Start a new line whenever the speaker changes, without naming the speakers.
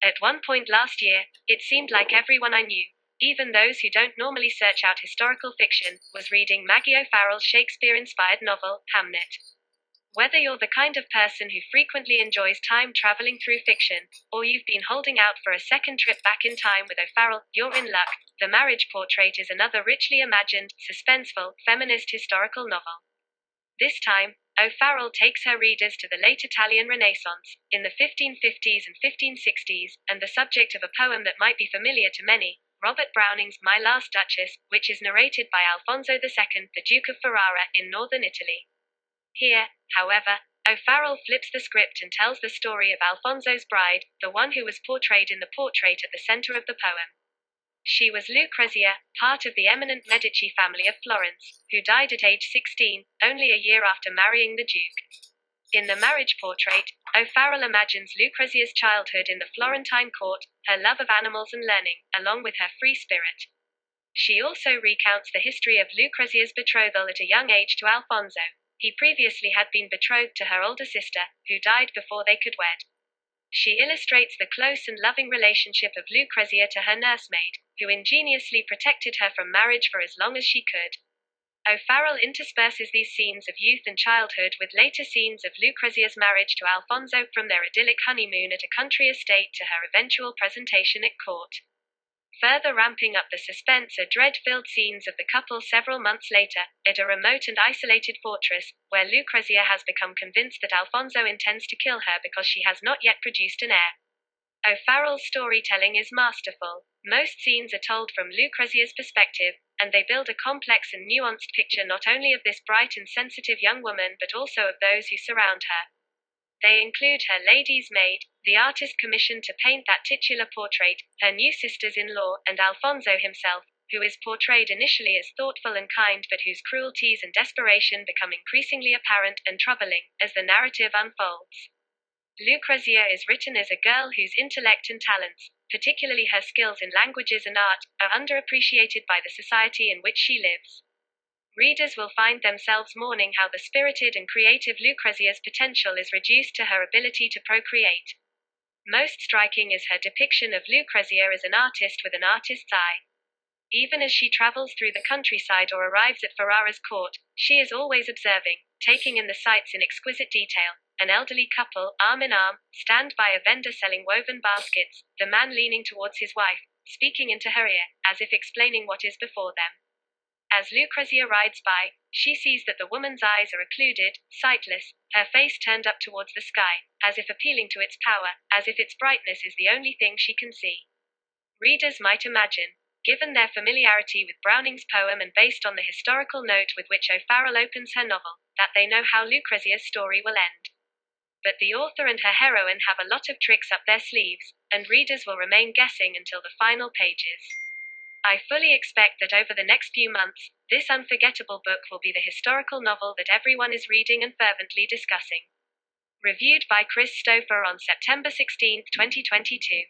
At one point last year, it seemed like everyone I knew, even those who don't normally search out historical fiction, was reading Maggie O'Farrell's Shakespeare-inspired novel, Hamnet. Whether you're the kind of person who frequently enjoys time traveling through fiction, or you've been holding out for a second trip back in time with O'Farrell, you're in luck. The Marriage Portrait is another richly imagined, suspenseful, feminist historical novel. This time, O'Farrell takes her readers to the late Italian Renaissance, in the 1550s and 1560s, and the subject of a poem that might be familiar to many, Robert Browning's My Last Duchess, which is narrated by Alfonso II, the Duke of Ferrara, in northern Italy. Here, however, O'Farrell flips the script and tells the story of Alfonso's bride, the one who was portrayed in the portrait at the center of the poem. She was Lucrezia, part of the eminent Medici family of Florence, who died at age 16, only a year after marrying the Duke. In the Marriage Portrait, O'Farrell imagines Lucrezia's childhood in the Florentine court, her love of animals and learning, along with her free spirit. She also recounts the history of Lucrezia's betrothal at a young age to Alfonso. He previously had been betrothed to her older sister, who died before they could wed. She illustrates the close and loving relationship of Lucrezia to her nursemaid, who ingeniously protected her from marriage for as long as she could. O'Farrell intersperses these scenes of youth and childhood with later scenes of Lucrezia's marriage to Alfonso, from their idyllic honeymoon at a country estate to her eventual presentation at court. Further ramping up the suspense are dread-filled scenes of the couple several months later, at a remote and isolated fortress, where Lucrezia has become convinced that Alfonso intends to kill her because she has not yet produced an heir. O'Farrell's storytelling is masterful. Most scenes are told from Lucrezia's perspective, and they build a complex and nuanced picture not only of this bright and sensitive young woman but also of those who surround her. They include her lady's maid, the artist commissioned to paint that titular portrait, her new sisters-in-law, and Alfonso himself, who is portrayed initially as thoughtful and kind but whose cruelties and desperation become increasingly apparent and troubling as the narrative unfolds. Lucrezia is written as a girl whose intellect and talents, particularly her skills in languages and art, are underappreciated by the society in which she lives. Readers will find themselves mourning how the spirited and creative Lucrezia's potential is reduced to her ability to procreate. Most striking is her depiction of Lucrezia as an artist with an artist's eye. Even as she travels through the countryside or arrives at Ferrara's court, she is always observing, taking in the sights in exquisite detail. An elderly couple, arm in arm, stand by a vendor selling woven baskets, the man leaning towards his wife, speaking into her ear, as if explaining what is before them. As Lucrezia rides by, she sees that the woman's eyes are occluded, sightless, her face turned up towards the sky, as if appealing to its power, as if its brightness is the only thing she can see. Readers might imagine, given their familiarity with Browning's poem and based on the historical note with which O'Farrell opens her novel, that they know how Lucrezia's story will end. But the author and her heroine have a lot of tricks up their sleeves, and readers will remain guessing until the final pages. I fully expect that over the next few months, this unforgettable book will be the historical novel that everyone is reading and fervently discussing. Reviewed by Chris Stouffer on September 16, 2022.